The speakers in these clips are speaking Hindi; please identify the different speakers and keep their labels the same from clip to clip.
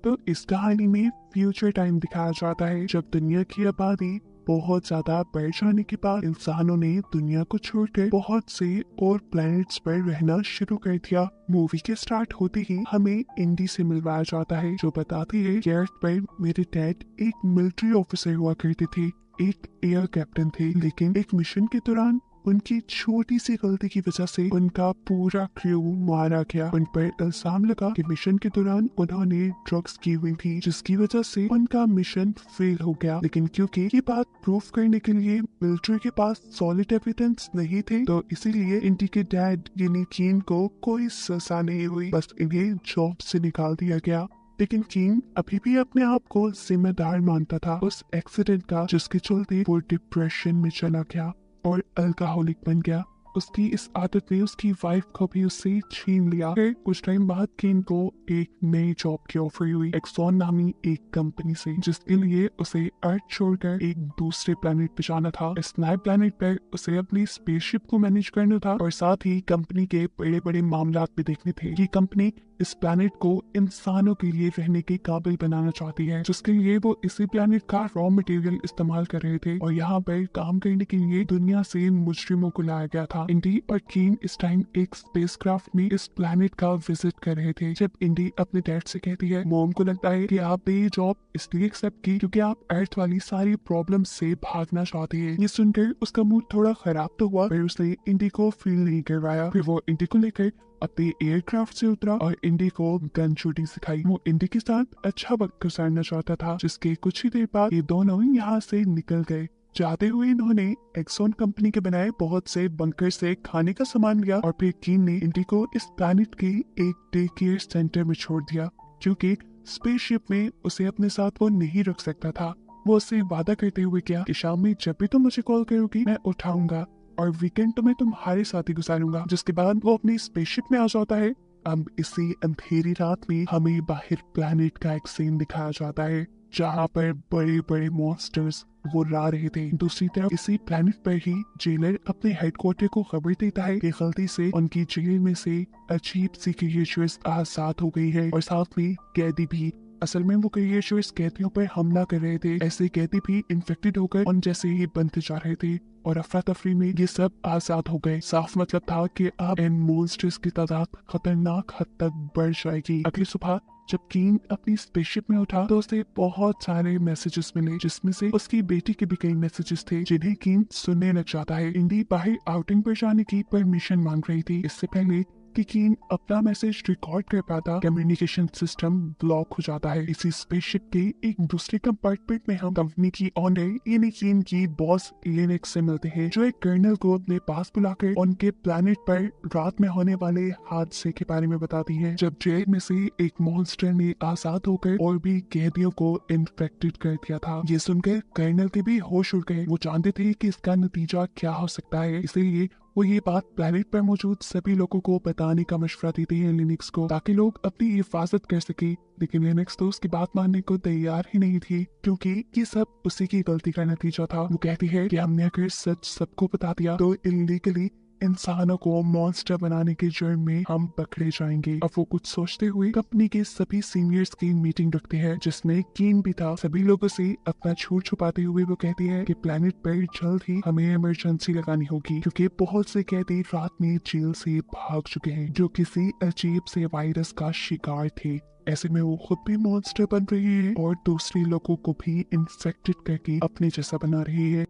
Speaker 1: तो इस कहानी में फ्यूचर टाइम दिखाया जाता है जब दुनिया की आबादी बहुत ज्यादा बढ़ जाने के बाद इंसानों ने दुनिया को छोड़कर बहुत से और प्लैनेट्स पर रहना शुरू कर दिया। मूवी के स्टार्ट होते ही हमें इंडी से मिलवाया जाता है जो बताती है कि अर्थ पर मेरे डैड एक मिलिट्री ऑफिसर हुआ करते थे, एक एयर कैप्टन थे, लेकिन एक मिशन के दौरान उनकी छोटी सी गलती की वजह से उनका पूरा क्रू मारा गया। उन पर इल्जाम लगा कि मिशन के दौरान उन्होंने ड्रग्स की हुई थी जिसकी वजह से उनका मिशन फेल हो गया। लेकिन क्योंकि ये बात प्रूफ करने के लिए मिलिट्री के पास सॉलिड एविडेंस नहीं थे तो इसीलिए इंडी के डैड यानी कीन को कोई सजा नहीं हुई, बस इन्हें जॉब से निकाल दिया गया। लेकिन कीन अभी भी अपने आप को जिम्मेदार मानता था उस एक्सीडेंट का जिसके चलते वो डिप्रेशन में चला गया और अल्कोहलिक बन गया। उसकी इस आदत ने उसकी वाइफ को भी उससे छीन लिया। फिर कुछ टाइम बाद कीन को एक नई जॉब की ऑफर हुई एक्सॉन नामी एक कंपनी से, जिसके लिए उसे अर्थ छोड़कर एक दूसरे प्लेनेट पे जाना था। इस नए प्लेनेट पर उसे अपनी स्पेसशिप को मैनेज करना था और साथ ही कंपनी के बड़े बड़े मामला भी देखने थे। ये कंपनी इस प्लेनेट को इंसानों के लिए रहने के काबिल बनाना चाहती है, जिसके लिए वो इसी प्लेनेट का रॉ मटेरियल इस्तेमाल कर रहे थे और यहाँ पर काम करने के लिए दुनिया से मुजरिमों को लाया गया था। इंडी और कीन इस टाइम एक स्पेसक्राफ्ट में इस प्लेनेट का विजिट कर रहे थे। जब इंडी अपने डैड से कहती है मॉम को लगता है कि आपने ये जॉब इसलिए एक्सेप्ट की क्योंकि आप अर्थ वाली सारी प्रॉब्लम से भागना चाहती है। ये सुनकर उसका मूड थोड़ा खराब तो हुआ पर उसने इंडी को फील नहीं करवाया। फिर वो इंडी को लेकर अपने एयरक्राफ्ट से उतरा और इंडी को गन शूटिंग सिखाई। वो इंडी के साथ अच्छा वक्त गुजारना चाहता था, जिसके कुछ ही देर बाद ये दोनों यहाँ से निकल गए। जाते हुए इन्होंने एक्सॉन कंपनी के बनाए बहुत से बंकर से खाने का सामान लिया और फिर कीन ने इंडी को इस प्लैनेट के एक डे केयर सेंटर में छोड़ दिया क्योंकि स्पेसशिप में उसे अपने साथ वो नहीं रख सकता था। वो उससे वादा करते हुए किया कि शाम में जब भी तुम मुझे कॉल करोगी मैं उठाऊंगा और वीकेंड तो मैं तुम्हारे साथ ही गुजारूंगा। जिसके बाद वो अपनी स्पेसशिप में आ जाता है। अब इसी अंधेरी रात में हमें बाहर प्लैनेट का एक सीन दिखाया जाता है जहाँ पर बड़े बड़े मॉन्स्टर्स वो ला रहे थे। दूसरी तरफ इसी प्लैनेट पर ही जेलर अपने हेडक्वार्टर को खबर देता है कि गलती से उनकी जेल में से अजीब सी क्रिएचर्स आजाद हो गई है और साथ में कैदी भी। असल में वो क्रिएचर्स कैदियों पर हमला कर रहे थे। ऐसे कैदी भी इन्फेक्टेड होकर उन जैसे ही बनते जा रहे थे और अफरा तफरी में ये सब आजाद हो गए। साफ मतलब था कि अब इन मॉन्स्टर्स की तादाद खतरनाक हद तक बढ़ जाएगी। अगली सुबह जब कीन अपनी स्पेसशिप में उठा तो उसे बहुत सारे मैसेजेस मिले, जिसमें से उसकी बेटी के भी कई मैसेजेस थे जिन्हें कीन सुनने लग जाता है। इंडी बाहर आउटिंग पर जाने की परमिशन मांग रही थी। इससे पहले कि कीन अपना मैसेज रिकॉर्ड कर पाता कम्युनिकेशन सिस्टम ब्लॉक हो जाता है। इसी स्पेसशिप के एक दूसरे कंपार्टमेंट में हम कंपनी की ऑनर यानी कीन की बॉस लिनक्स से मिलते हैं, जो एक कर्नल को अपने पास बुलाकर उनके प्लैनेट पर रात में होने वाले हादसे के बारे में बताती है जब जेल में से एक मॉन्स्टर ने आजाद होकर और भी कैदियों को इन्फेक्टेड कर दिया था। ये सुनकर कर्नल के भी होश उड़ गए। वो जानते थे कि इसका नतीजा क्या हो सकता है, इसलिए वो ये बात प्लैनेट पर मौजूद सभी लोगों को बताने का मशवरा देते हैं लिनक्स को, ताकि लोग अपनी हिफाजत कर सके। लेकिन लिनक्स तो उसकी बात मानने को तैयार ही नहीं थी क्योंकि ये सब उसी की गलती का नतीजा था। वो कहती है कि हमने अगर सच सबको बता दिया तो इलीगली इंसानों को मॉन्स्टर बनाने के जुर्म में हम पकड़े जाएंगे। अब वो कुछ सोचते हुए कंपनी के सभी सीनियर्स की मीटिंग रखते हैं जिसमें कीन भी था। सभी लोगों से अपना झूठ छुपाते हुए वो कहती है कि प्लैनेट पर जल्द ही हमें इमरजेंसी लगानी होगी क्योंकि बहुत से कैदी रात में जेल से भाग चुके हैं जो किसी अजीब से वायरस का शिकार थे। ऐसे में वो खुद भी मॉन्स्टर बन रही है और दूसरे लोगों को भी इन्फेक्टेड करके अपने जैसा बना रही है।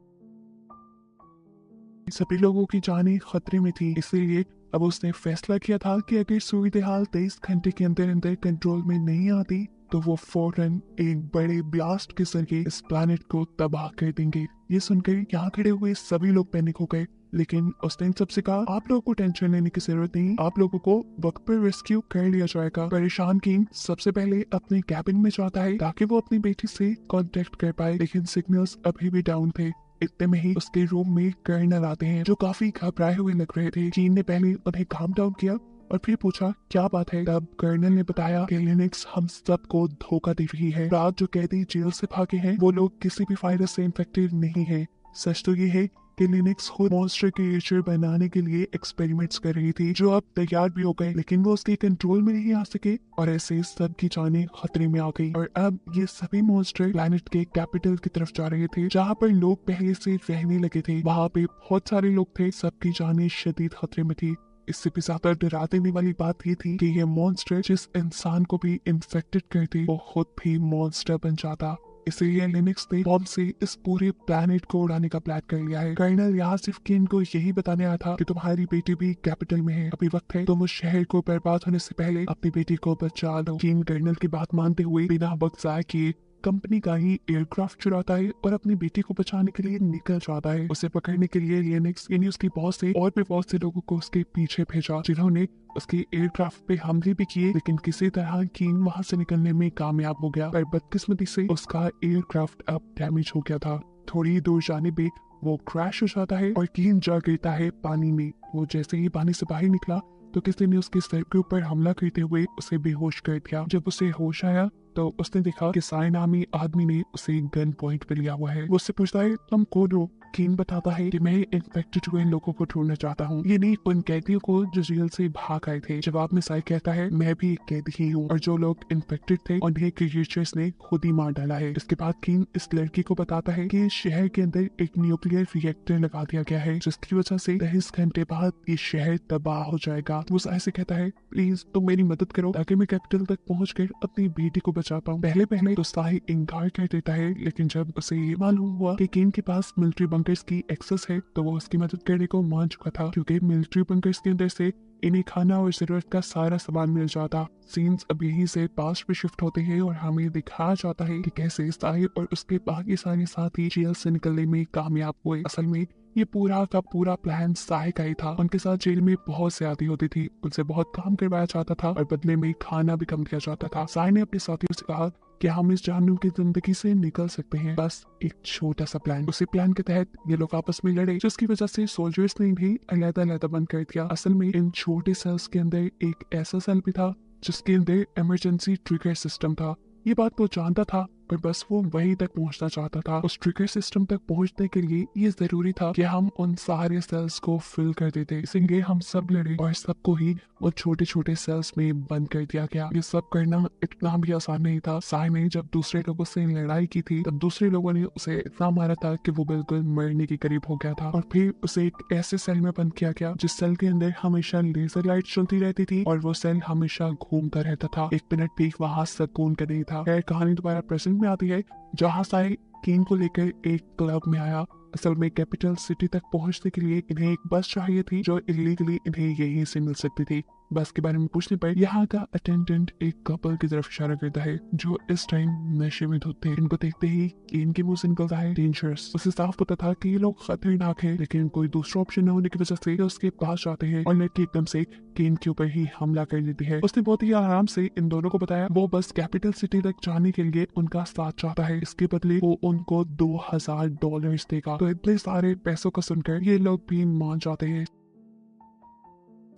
Speaker 1: सभी लोगों की जानें खतरे में थी, इसलिए अब उसने फैसला किया था कि अगर सूरत हाल 23 घंटे के अंदर अंदर कंट्रोल में नहीं आती तो वो फौरन एक बड़े ब्लास्ट के जरिए इस प्लैनेट को तबाह कर देंगे। ये सुनकर यहाँ खड़े हुए सभी लोग पैनिक हो गए, लेकिन उसने सबसे कहा आप लोगों को टेंशन लेने की जरूरत नहीं, आप लोगों को वक्त पर रेस्क्यू कर लिया जाएगा। परेशान कीन सबसे पहले अपने कैबिन में जाता है ताकि वो अपनी बेटी से कांटेक्ट कर पाए, लेकिन सिग्नल्स अभी भी डाउन थे। इतने में ही उसके रूम में कर्नल आते हैं जो काफी घबराए हुए लग रहे थे। कीन ने पहले उन्हें काम डाउन किया और फिर पूछा क्या बात है। तब कर्नल ने बताया कि लिनक्स हम सबको धोखा दे रही है। रात जो कैदी जेल से भागे हैं वो लोग किसी भी वायरस से इन्फेक्टेड नहीं है। सच तो ये है कि लिनक्स खुद मॉन्स्टर क्रिएचर बनाने के लिए एक्सपेरिमेंट्स कर रही थी, जो अब तैयार भी हो गए, लेकिन वो उसके कंट्रोल में नहीं आ सके और ऐसे सबकी जानें खतरे में आ गई। और अब ये सभी मॉन्स्टर प्लैनेट के कैपिटल की तरफ जा रहे थे, जहाँ पर लोग पहले से रहने लगे थे। वहाँ पे बहुत सारे लोग थे, सबकी जानें शदीद खतरे में थी। इससे भी ज्यादा डरा देने वाली बात ये थी कि ये मॉन्स्टर जिस इंसान को भी इन्फेक्टेड करते वो खुद भी मॉन्स्टर बन जाता। इसलिए लिनक्स ने बॉम्ब से इस पूरे प्लैनेट को उड़ाने का प्लान कर लिया है। कर्नल यहाँ सिर्फ किन को यही बताने आया था कि तुम्हारी बेटी भी कैपिटल में है, अभी वक्त है तुम उस शहर को बर्बाद होने से पहले अपनी बेटी को बचा लो। किन कर्नल की बात मानते हुए बिना वक्त जाए किए कंपनी का ही एयरक्राफ्ट चुराता है और अपनी बेटी को बचाने के लिए निकल जाता है। उसे पकड़ने के लिए लिनक्स यानी उसकी बॉस से और भी बहुत से लोगों को उसके पीछे भेजा, जिन्होंने उसके एयरक्राफ्ट पे हमले भी किए, लेकिन किसी तरह कीन वहां से निकलने में कामयाब हो गया। पर बदकिस्मती से उसका एयरक्राफ्ट अब डैमेज हो गया था। थोड़ी दूर जाने पे वो क्रैश हो जाता है और कीन जा गिरता है पानी में। वो जैसे ही पानी से बाहर निकला तो किसी ने उसके सर के ऊपर हमला करते हुए उसे बेहोश कर दिया। जब उसे होश आया तो उसने देखा कि साई नामी आदमी ने उसे गन पॉइंट पे लिया हुआ है। वो उससे पूछता है तुम कौन हो? कीन बताता है कि मैं इन्फेक्टेड हुए लोगों को ढूंढना चाहता हूँ, ये नहीं उन कैदियों को जो जेल से भाग आए थे। जवाब में साई कहता है मैं भी एक कैदी ही हूँ और जो लोग इन्फेक्टेड थे उन्हें क्रिएचर्स ने खुद ही मार डाला है। इसके बाद कीन इस लड़की को बताता है कि शहर के अंदर एक न्यूक्लियर रिएक्टर लगा दिया गया है, जिसकी वजह से 23 घंटे बाद ये शहर तबाह हो जाएगा। वो साई से कहता है प्लीज तुम मेरी मदद करो ताकि मैं कैपिटल तक पहुँच कर अपनी बेटी को बचा पाऊँ। पहले तो साई इनकार कर देता है, लेकिन जब उसे ये मालूम हुआ कि कीन के पास मिलिट्री बंकर्स की एक्सेस है तो वो उसकी मदद करने को मान चुका था, क्योंकि मिलिट्री बंकर्स के अंदर से इन्हें खाना और जरूरत का सारा सामान मिल जाता। सीन्स अब यहीं से पास्ट पे शिफ्ट होते हैं और हमें दिखाया जाता है कि कैसे साई और उसके बाकी सारे साथी जेल से निकलने में कामयाब हुए। असल में ये पूरा का पूरा प्लान साई का ही था। उनके साथ जेल में बहुत ज्यादती होती थी, उनसे बहुत काम करवाया जाता था और बदले में खाना भी कम दिया जाता था। साई ने अपने साथियों से कहा कि हम इस जानवर की जिंदगी से निकल सकते हैं, बस एक छोटा सा प्लान। उसी प्लान के तहत ये लोग आपस में लड़े, जिसकी वजह से सोल्जर्स ने भी अलग-अलग बंद कर दिया। असल में इन छोटे सेल्स के अंदर एक ऐसा सेल भी था जिसके अंदर इमरजेंसी ट्रिगर सिस्टम था। ये बात वो जानता था, पर बस वो वहीं तक पहुंचना चाहता था। उस ट्रिगर सिस्टम तक पहुंचने के लिए ये जरूरी था कि हम उन सारे सेल्स को फिल कर देते। इसलिए हम सब लड़े और सबको ही वो छोटे छोटे सेल्स में बंद कर दिया गया। ये सब करना इतना भी आसान नहीं था। साई ने जब दूसरे लोगों से लड़ाई की थी तब दूसरे लोगों ने उसे इतना मारा था कि वो बिल्कुल मरने के करीब हो गया था, और फिर उसे एक ऐसे सेल में बंद किया गया जिस सेल के अंदर हमेशा लेजर लाइट चलती रहती थी और वो सेल हमेशा घूमता रहता था। एक मिनट भी वहां सुकून का नहीं था। कहानी दोबारा प्रेजेंट में आती है, जहाँ साई कीन को लेकर एक क्लब में आया। असल में कैपिटल सिटी तक पहुंचने के लिए इन्हें एक बस चाहिए थी जो इलीगली इन्हें यहीं से मिल सकती थी। बस के बारे में पूछने पर यहाँ का अटेंडेंट एक कपल की तरफ इशारा करता है जो इस टाइम नशे में धुत थे। इनको देखते ही कीन के मुंह से निकलता है डेंजरस। उसे साफ पता था कि ये लोग खतरनाक हैं, लेकिन कोई दूसरा ऑप्शन न होने की वजह से उसके पास जाते हैं और लड़की एकदम से कीन के ऊपर ही हमला कर देती है। उसने बहुत ही आराम से इन दोनों को बताया वो बस कैपिटल सिटी तक जाने के लिए उनका साथ चाहता है, इसके बदले वो उनको $2000 देगा। तो इतने सारे पैसों को सुनकर ये लोग भी मान जाते हैं।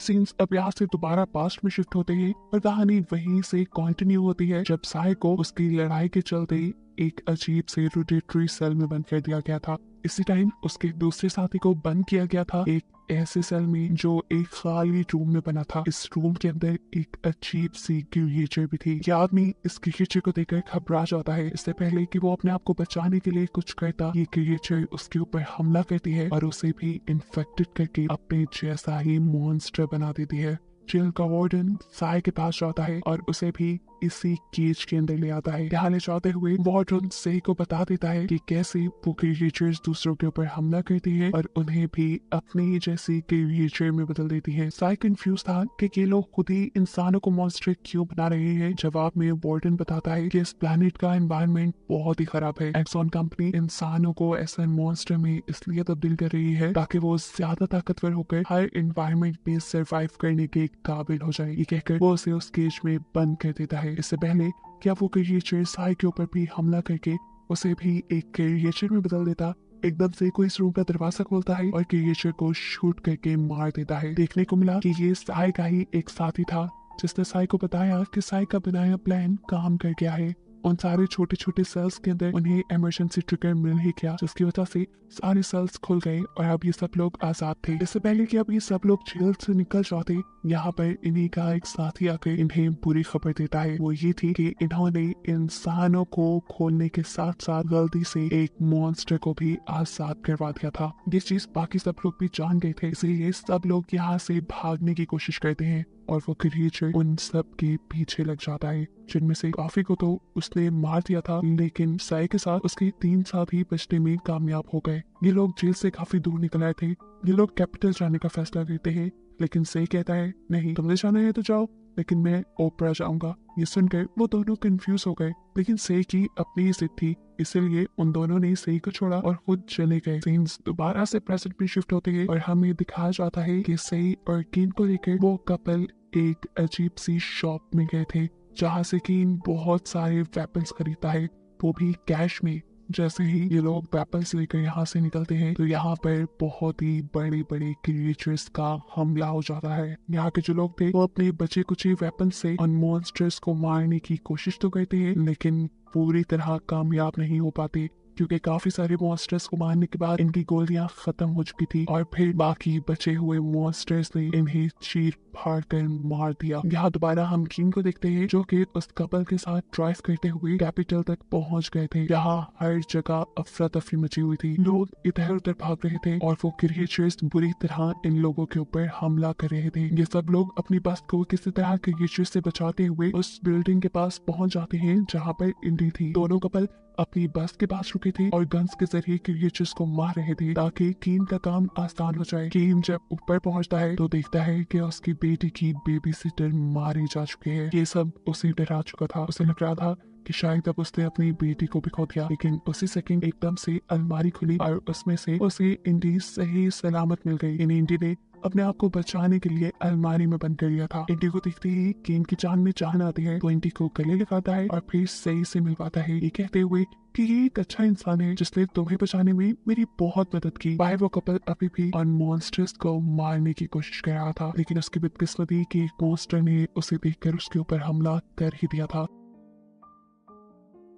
Speaker 1: सीन्स अब यहाँ से दोबारा पास्ट में शिफ्ट होते हैं और कहानी वहीं से कंटिन्यू होती है जब साई को उसकी लड़ाई के चलते एक अजीब से रोटेटरी सेल में बंद कर दिया गया था। इसी टाइम उसके दूसरे साथी को बंद किया गया था एक ऐसे सेल में जो एक खाली रूम में बना था। इस रूम के अंदर एक अजीब सी क्रिएचर भी थी। ये आदमी इस क्रिएचर को देखकर घबरा जाता है। इससे पहले कि वो अपने आप को बचाने के लिए कुछ करता, ये क्रिएचर उसके ऊपर हमला करती है और उसे भी इन्फेक्टेड करके अपने जैसा ही मॉन्स्टर बना देती है। जेल का वार्डन साई के पास जाता है और उसे भी इसी केज के अंदर ले आता है। यहाँ ले जाते हुए वार्डन से को बता देता है कि कैसे वो क्रिएचर्स दूसरों के ऊपर हमला करती है और उन्हें भी अपने जैसी क्रिएचर में बदल देती है। साई कंफ्यूज था कि ये लोग खुद ही इंसानों को मॉन्स्टर क्यों बना रहे हैं। जवाब में वार्डन बताता है कि इस प्लेनेट का एनवायरनमेंट बहुत ही खराब है। एक्सॉन कंपनी इंसानों को ऐसे मॉन्स्टर में इसलिए तब्दील कर रही है ताकि वो ज्यादा ताकतवर होकर हर एनवायरनमेंट में सर्वाइव करने के काबिल हो जाए। ये कहकर वो उसे उस केज में बंद कर देता है। इससे पहले क्या वो क्रिएचर साई के ऊपर भी हमला करके उसे भी एक क्रिएचर में बदल देता, एकदम से कोई इस रूम का दरवाजा खोलता है और क्रिएचर को शूट करके मार देता है। देखने को मिला कि ये साई का ही एक साथी था जिसने साई को बताया कि साई का बनाया प्लान काम कर गया है। उन सारे छोटे छोटे सेल्स के अंदर उन्हें इमरजेंसी ट्रिगर मिल ही गया, जिसकी वजह से सारे सेल्स खुल गए और अब ये सब लोग आजाद थे। इससे पहले कि अब ये सब लोग जेल से निकल जाते, यहाँ पर इन्हीं का एक साथी आकर इन्हें बुरी खबर देता है। वो ये थी कि इन्होंने इंसानों को खोलने के साथ साथ गलती से एक मॉन्स्टर को भी आजाद करवा दिया था। ये चीज बाकी सब लोग भी जान गए थे, इसलिए सब लोग यहाँ से भागने की कोशिश करते हैं और वो क्रिएचर उन सब के पीछे लग जाता है, जिनमें से काफी को तो उसने मार दिया था, लेकिन साई के साथ उसके 3 साथी बचने में कामयाब हो गए। ये लोग जेल से काफी दूर निकल आए थे। ये लोग कैपिटल जाने का फैसला लेते हैं, लेकिन सही कहता है नहीं, तुमने जाना है तो जाओ, लेकिन मैं ओपरा जाऊंगा। ये सुनकर वो दोनों कंफ्यूज हो गए, लेकिन सही की अपनी ही जिद थी, इसलिए उन दोनों ने सही को छोड़ा और खुद चले गए। सीन्स दोबारा से प्रेजेंट में शिफ्ट होते हैं और हमें दिखाया जाता है कि सही और कीन को लेकर वो कपल एक अजीब सी शॉप में गए थे, जहाँ से कीन बहुत सारे वेपन्स खरीदता है, वो भी कैश में। जैसे ही ये लोग वेपन्स लेकर यहाँ से निकलते हैं तो यहाँ पर बहुत ही बड़े बड़े क्रिएचर्स का हमला हो जाता है। यहाँ के जो लोग थे वो अपने बचे कुछ वेपन्स से उन मॉन्स्टर्स को मारने की कोशिश तो करते हैं, लेकिन पूरी तरह कामयाब नहीं हो पाते, क्योंकि काफी सारे मॉन्स्टर्स को मारने के बाद इनकी गोलियां खत्म हो चुकी थी और फिर बाकी बचे हुए मॉन्स्टर्स ने इन्हें चीर फाड़ कर मार दिया। यहाँ दोबारा हम किंग को देखते हैं, जो कि उस कपल के साथ ड्राइव करते हुए कैपिटल तक पहुंच गए थे। यहाँ हर जगह अफरा तफरी मची हुई थी, लोग इधर उधर भाग रहे थे और वो क्रिएचर्स बुरी तरह इन लोगों के ऊपर हमला कर रहे थे। ये सब लोग अपनी बस को किसी तरह क्रिएचर्स से बचाते हुए उस बिल्डिंग के पास पहुंच जाते हैं जहाँ पर इंडी थी। दोनों कपल अपनी बस के पास रुके थे और गन्स के जरिए क्रिएचर्स को मार रहे थे ताकि कीन का काम आसान हो जाए। कीन जब ऊपर पहुंचता है तो देखता है कि उसकी बेटी की बेबी सिटर मारी जा चुकी है। ये सब उसे डरा चुका था। उसे लग रहा था कि शायद अब उसने अपनी बेटी को भी खो दिया, लेकिन उसी सेकंड एकदम से अलमारी खुली और उसमें से उसे इंडी सही सलामत मिल गई। इंडी ने अपने आप को बचाने के लिए अलमारी में बंद कर लिया था। इंडी को देखते ही कि इनकी जान में जान आती है तो इंडी को गले लगाता है और फिर सही से मिलवाता है, ये कहते हुए कि ये एक अच्छा इंसान है जिसने तुम्हें बचाने में मेरी बहुत मदद की। बाहर वो कपल अभी भी उन मॉन्स्टर्स को मारने की कोशिश कर रहा था, लेकिन उसकी बदकिस्मती कि एक मॉन्स्टर ने उसे देखकर उसके ऊपर हमला कर ही दिया था।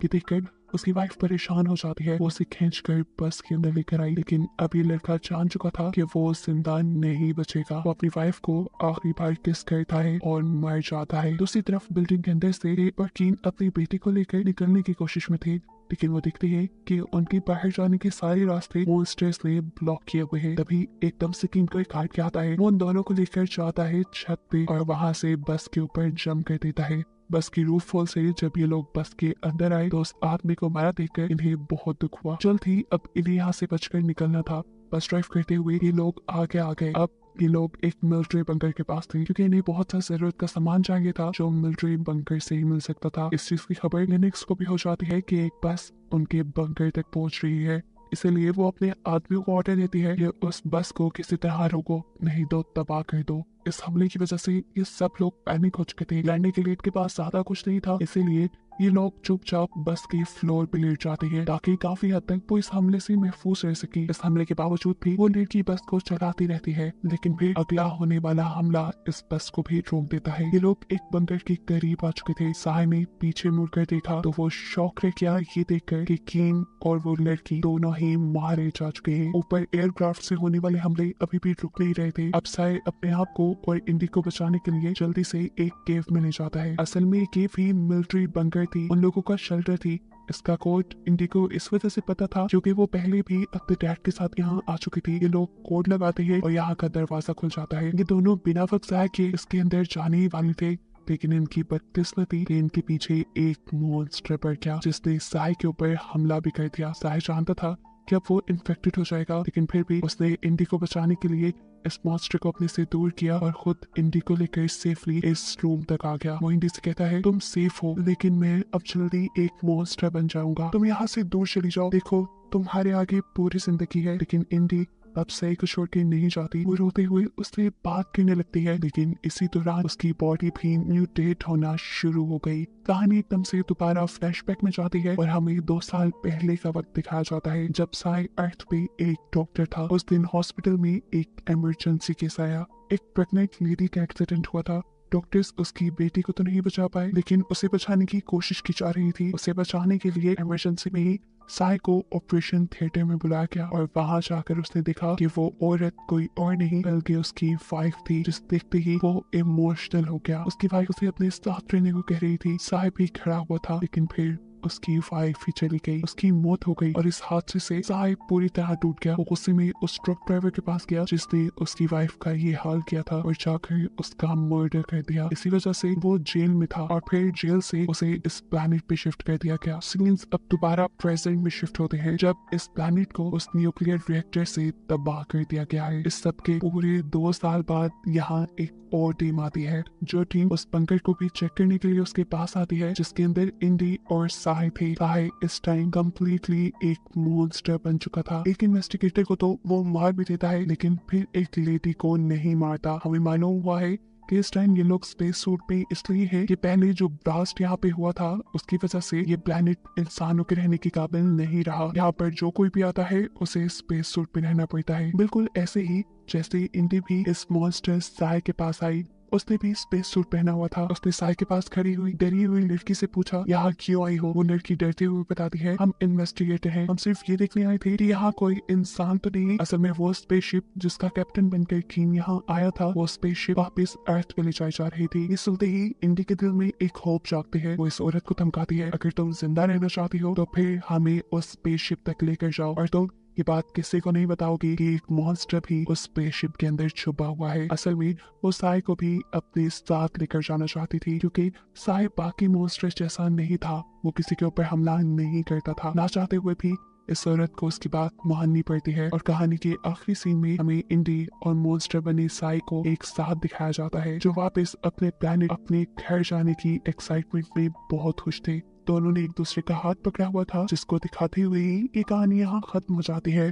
Speaker 1: कि देखकर उसकी वाइफ परेशान हो जाती है। वो उसे खींचकर बस के अंदर लेकर आई, लेकिन अब ये लड़का जान चुका था कि वो जिंदा नहीं बचेगा। वो अपनी वाइफ को आखिरी बार किस करता है और मर जाता है। दूसरी तरफ बिल्डिंग के अंदर से कीन अपनी बेटी को लेकर निकलने की कोशिश में थे, लेकिन वो देखते हैं कि उनके बाहर जाने के सारे रास्ते मॉन्स्टर्स ने ब्लॉक किए हुए हैं। तभी एकदम से कीन को एक आइडिया आता है। वो उन दोनों को लेकर जाता है छत पे और वहाँ से बस के ऊपर जंप कर देता है। बस की रूफ फॉल से जब ये लोग बस के अंदर आए तो उस आदमी को मारा देखकर इन्हें बहुत दुख हुआ। जल्द ही अब इन्हें यहाँ से बचकर निकलना था। बस ड्राइव करते हुए ये लोग आगे आ गए। अब ये लोग एक मिलिट्री बंकर के पास थे, क्योंकि इन्हें बहुत सा जरूरत का सामान चाहिए था जो मिलिट्री बंकर से ही मिल सकता था। इस चीज की खबर लिनक्स को भी हो जाती है कि एक बस उनके बंकर तक पहुंच रही है, इसलिए वो अपने आदमियों को ऑर्डर देती है कि उस बस को किसी तरह रोको, नहीं तो तबाह कर दो। इस हमले की वजह से ये सब लोग पैनिक हो चुके थे। लैंडिंग के गेट के पास ज्यादा कुछ नहीं था, इसीलिए ये लोग चुपचाप बस के फ्लोर पे लेट जाते हैं ताकि काफी हद तक वो इस हमले से महफूज रह सके। इस हमले के बावजूद भी वो लड़की बस को चलाती रहती है, लेकिन फिर अगला होने वाला हमला इस बस को भी रोक देता है। ये लोग एक बंकर के करीब आ चुके थे। साय ने पीछे मुड़कर देखा तो वो शॉक रह गया ये देखकर कि कीन और वो लड़की दोनों ही मारे जा चुके हैं। ऊपर एयरक्राफ्ट से होने वाले हमले अभी भी रुक नहीं रहे थे। अब साय अपने आप को और इंडी को बचाने के लिए जल्दी से एक केव में ले जाता है। असल में ये केव ही मिलिट्री बंकर थी, उन लोगों का शेल्टर थी। इसका कोड इंडी को इस वजह से पता था क्योंकि वो पहले भी अपने डैड के साथ यहाँ आ चुकी थी। ये लोग कोड लगाते हैं और यहाँ का दरवाजा खुल जाता है। ये दोनों बिना वक्त जाए के इसके अंदर जाने ही वाले थे, लेकिन इनकी बदकिस्मती कि इनके पीछे एक मॉन्स्टर पड़ गया जिसने साय के ऊपर हमला भी कर दिया। साय जानता था कि अब वो इन्फेक्टेड हो जाएगा, लेकिन फिर भी उसने इंडी को बचाने के लिए इस मॉन्स्टर को अपने से दूर किया और खुद इंडी को लेकर सेफली इस रूम तक आ गया। वो इंडी से कहता है तुम सेफ हो, लेकिन मैं अब जल्दी एक मॉन्स्टर बन जाऊंगा, तुम यहाँ से दूर चली जाओ। देखो तुम्हारे आगे पूरी जिंदगी है। लेकिन इंडी अब सही को छोड़ के नहीं जाती। वो रोते हुए उससे बात करने लगती है, लेकिन इसी दौरान उसकी बॉडी भी म्यूटेट होना शुरू हो गई। कहानी एकदम से दोबारा फ्लैशबैक में जाती है और हमें 2 साल पहले का वक्त दिखाया जाता है जब साई अर्थ पे एक डॉक्टर था। उस दिन हॉस्पिटल में एक इमरजेंसी केस आया। एक प्रेग्नेंट लेडी का एक्सीडेंट हुआ था। डॉक्टर्स उसकी बेटी को तो नहीं बचा पाए, लेकिन उसे बचाने की कोशिश की जा रही थी। उसे बचाने के लिए इमरजेंसी में ही साई को ऑपरेशन थिएटर में बुलाया गया और वहां जाकर उसने देखा कि वो औरत कोई और नहीं बल्कि उसकी वाइफ थी, जिस देखते ही वो इमोशनल हो गया। उसकी वाइफ उसे अपने साथ रहने को कह रही थी। साई भी खड़ा हुआ था, लेकिन फिर उसकी वाइफ ही चली गई, उसकी मौत हो गई और इस हादसे से साई पूरी तरह टूट गया। वो गुस्से में उस ट्रक ड्राइवर के पास गया जिसने उसकी वाइफ का ये हाल किया था और जाकर उसका मर्डर कर दिया। इसी वजह से वो जेल में था और फिर जेल से उसे इस प्लेनेट पे शिफ्ट कर दिया गया। सीन्स अब दोबारा प्रेजेंट में शिफ्ट होते हैं जब इस प्लेनेट को उस न्यूक्लियर रिएक्टर से तबाह कर दिया गया है। इस सब के पूरे 2 साल बाद यहाँ एक और टीम आती है। जो टीम उस बंकर को भी चेक करने के लिए उसके पास आती है, जिसके अंदर इंडी और साई थे। साई इस टाइम कम्प्लीटली एक मॉन्स्टर बन चुका था। एक इन्वेस्टिगेटर को तो वो मार भी देता है, लेकिन फिर एक लेडी को नहीं मारता। हमें मालूम हुआ है कि इस टाइम ये लोग स्पेस सूट में इसलिए है कि पहले जो ब्लास्ट यहाँ पे हुआ था उसकी वजह से ये प्लेनेट इंसानों के रहने के काबिल नहीं रहा। यहाँ पर जो कोई भी आता है उसे स्पेस सूट में रहना पड़ता है। बिल्कुल ऐसे ही जैसे इंडी भी इस मॉन्स्टर साई के पास आई, उसने भी स्पेस सूट पहना हुआ था। उसने साई के पास खड़ी हुई डरी हुई लड़की से पूछा, यहाँ क्यों आई हो? वो लड़की डरते हुए बताती है, हम इन्वेस्टिगेटर हैं, हम सिर्फ ये देखने आए थे कि यहाँ कोई इंसान तो नहीं। असल में वो स्पेसशिप जिसका कैप्टन बनकर किंग यहाँ आया था, वो स्पेसशिप वापस अर्थ पे ले जाई जा रही थी। ये सुनते ही इंडी के दिल में एक होप जागती है। वो इस औरत को धमकाती है, अगर तुम जिंदा रहना चाहती हो तो फिर हमें उस स्पेसशिप तक लेकर जाओ और तुम ये बात किसी को नहीं बताओगी कि एक मॉन्स्टर भी उस स्पेसशिप के अंदर छुपा हुआ है। असल में वो साई को भी अपने साथ लेकर जाना चाहती थी, क्योंकि साई बाकी मॉन्स्टर्स जैसा नहीं था। वो किसी के ऊपर हमला नहीं करता था। ना चाहते हुए भी इस औरत को उसकी बात माननी पड़ती है। और कहानी के आखिरी सीन में हमें इंडी और मॉन्स्टर बने साई को एक साथ दिखाया जाता है, जो वापस अपने प्लेनेट अपने घर जाने की एक्साइटमेंट में बहुत खुश थे। दोनों ने एक दूसरे का हाथ पकड़ा हुआ था, जिसको दिखाते हुए ही ये कहानी यहाँ खत्म हो जाती है।